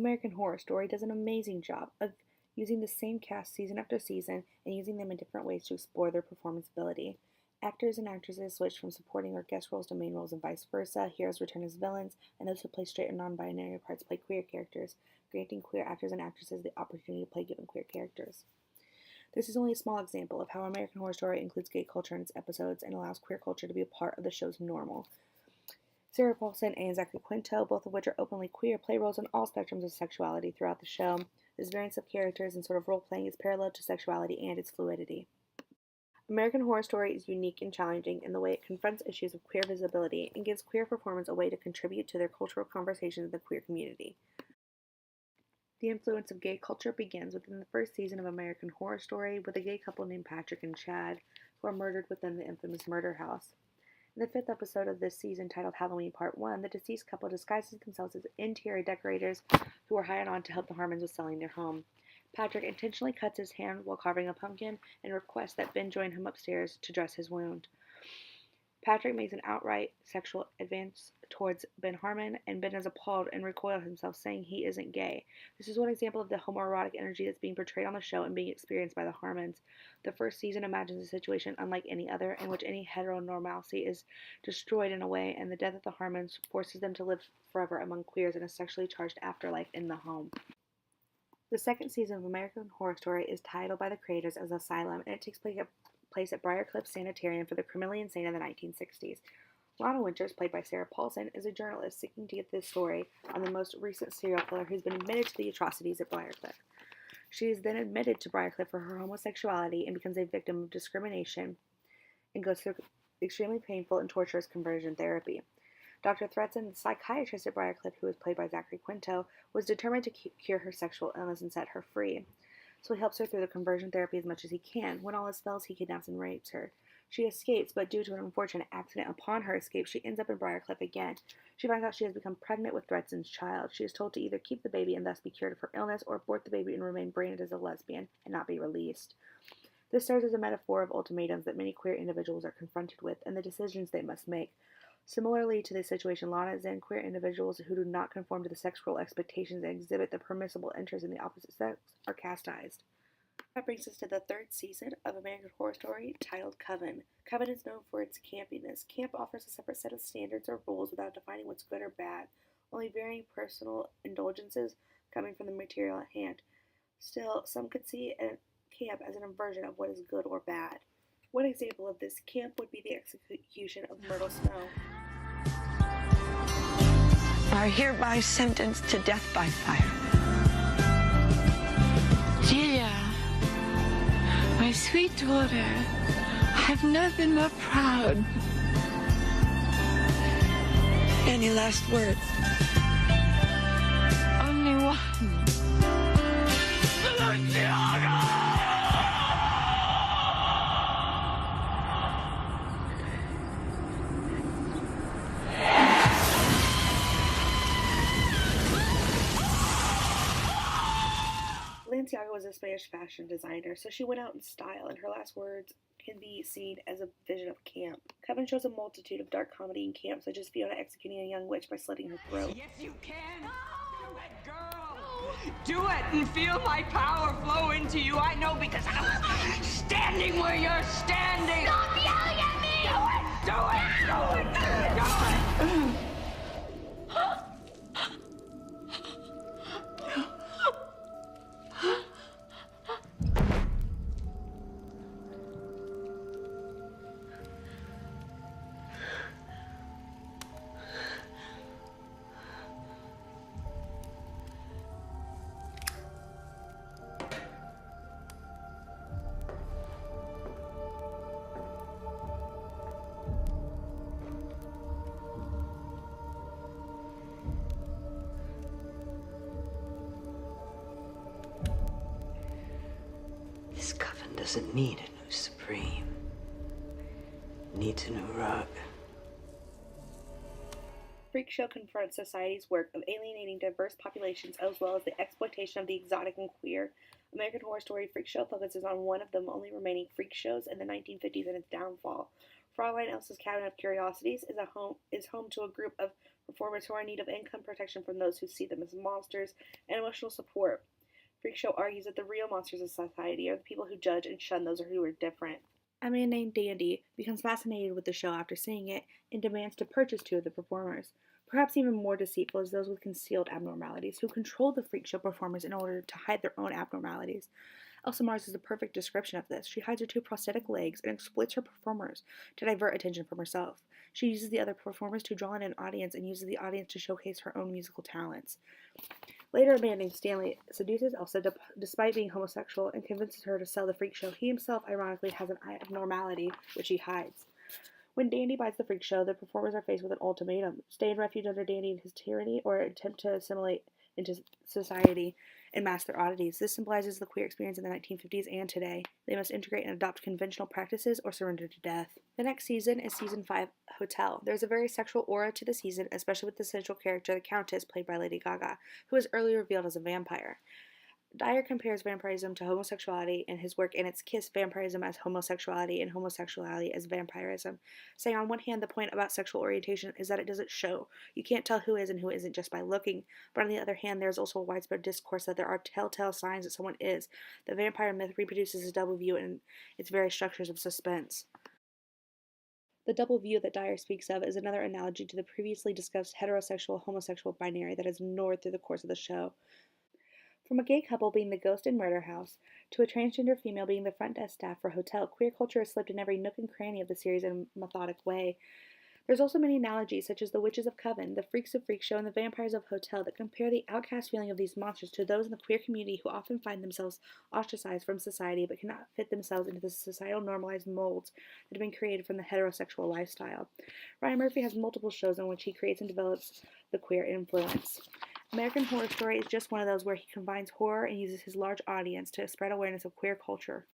American Horror Story does an amazing job of using the same cast season after season and using them in different ways to explore their performance ability. Actors and actresses switch from supporting or guest roles to main roles and vice versa. Heroes return as villains, and those who play straight or non binary parts play queer characters, granting queer actors and actresses the opportunity to play given queer characters. This is only a small example of how American Horror Story includes gay culture in its episodes and allows queer culture to be a part of the show's normal. Sarah Paulson and Zachary Quinto, both of which are openly queer, play roles in all spectrums of sexuality throughout the show. This variance of characters and sort of role playing is parallel to sexuality and its fluidity. American Horror Story is unique and challenging in the way it confronts issues of queer visibility and gives queer performers a way to contribute to their cultural conversations in the queer community. The influence of gay culture begins within the first season of American Horror Story with a gay couple named Patrick and Chad, who are murdered within the infamous murder house. In the fifth episode of this season, titled Halloween Part 1, the deceased couple disguises themselves as interior decorators who are hired on to help the Harmons with selling their home. Patrick intentionally cuts his hand while carving a pumpkin and requests that Ben join him upstairs to dress his wound. Patrick makes an outright sexual advance towards Ben Harmon, and Ben is appalled and recoils himself, saying he isn't gay. This is one example of the homoerotic energy that's being portrayed on the show and being experienced by the Harmons. The first season imagines a situation unlike any other, in which any heteronormalcy is destroyed in a way, and the death of the Harmons forces them to live forever among queers in a sexually charged afterlife in the home. The second season of American Horror Story is titled by the creators as Asylum, and it takes place at Briarcliff Sanitarium for the criminally insane in the 1960s. Lana Winters, played by Sarah Paulson, is a journalist seeking to get this story on the most recent serial killer who's been admitted to the atrocities at Briarcliff. She is then admitted to Briarcliff for her homosexuality and becomes a victim of discrimination and goes through extremely painful and torturous conversion therapy. Dr. Thredson, the psychiatrist at Briarcliff, who is played by Zachary Quinto, was determined to cure her sexual illness and set her free. So he helps her through the conversion therapy as much as he can. When all is fails, he kidnaps and rapes her. She escapes, but due to an unfortunate accident upon her escape, she ends up in Briarcliff again. She finds out she has become pregnant with Thredson's child. She is told to either keep the baby and thus be cured of her illness, or abort the baby and remain branded as a lesbian and not be released. This serves as a metaphor of ultimatums that many queer individuals are confronted with and the decisions they must make. Similarly to this situation, Lana is in queer individuals who do not conform to the sex role expectations and exhibit the permissible interest in the opposite sex are chastised. That brings us to the third season of American Horror Story, titled Coven. Coven is known for its campiness. Camp offers a separate set of standards or rules without defining what's good or bad, only varying personal indulgences coming from the material at hand. Still, some could see camp as an inversion of what is good or bad. One example of this camp would be the execution of Myrtle Snow. Are hereby sentenced to death by fire. Delia, my sweet daughter, I've never been more proud. Any last words? Only one. Balenciaga was a Spanish fashion designer, so she went out in style, and her last words can be seen as a vision of camp. Coven shows a multitude of dark comedy in camp, such as Fiona executing a young witch by slitting her throat. Yes, you can! Do it, girl! Do it and feel my power flow into you. I know because I'm standing where you're standing! Stop yelling at me! Do it! Do it! Do it! Do it! This coven doesn't need a new supreme. It needs a new rug. Freak Show confronts society's work of alienating diverse populations as well as the exploitation of the exotic and queer. American Horror Story Freak Show focuses on one of the only remaining freak shows in the 1950s and its downfall. Fraulein Elsa's Cabinet of Curiosities is home to a group of performers who are in need of income protection from those who see them as monsters, and emotional support. Freak Show argues that the real monsters of society are the people who judge and shun those who are different. A man named Dandy becomes fascinated with the show after seeing it and demands to purchase 2 of the performers. Perhaps even more deceitful is those with concealed abnormalities who control the Freak Show performers in order to hide their own abnormalities. Elsa Mars is the perfect description of this. She hides her 2 prosthetic legs and exploits her performers to divert attention from herself. She uses the other performers to draw in an audience and uses the audience to showcase her own musical talents. Later, a man named Stanley seduces Elsa despite being homosexual and convinces her to sell the Freak Show. He himself, ironically, has an abnormality which he hides. When Dandy buys the Freak Show, the performers are faced with an ultimatum: stay in refuge under Dandy and his tyranny, or attempt to assimilate into society and mask their oddities. This symbolizes the queer experience in the 1950s and today. They must integrate and adopt conventional practices or surrender to death. The next season is Season 5, Hotel. There's a very sexual aura to the season, especially with the central character, the Countess, played by Lady Gaga, who was earlier revealed as a vampire. Dyer compares vampirism to homosexuality in his work, and it's Kiss vampirism as homosexuality and homosexuality as vampirism, saying on one hand the point about sexual orientation is that it doesn't show. You can't tell who is and who isn't just by looking, but on the other hand there's also a widespread discourse that there are telltale signs that someone is. The vampire myth reproduces a double view in its very structures of suspense. The double view that Dyer speaks of is another analogy to the previously discussed heterosexual-homosexual binary that is ignored through the course of the show. From a gay couple being the ghost in Murder House, to a transgender female being the front desk staff for Hotel, queer culture is slipped in every nook and cranny of the series in a methodic way. There's also many analogies, such as the Witches of Coven, the Freaks of Freak Show, and the Vampires of Hotel, that compare the outcast feeling of these monsters to those in the queer community who often find themselves ostracized from society but cannot fit themselves into the societal normalized molds that have been created from the heterosexual lifestyle. Ryan Murphy has multiple shows in which he creates and develops the queer influence. American Horror Story is just one of those where he combines horror and uses his large audience to spread awareness of queer culture.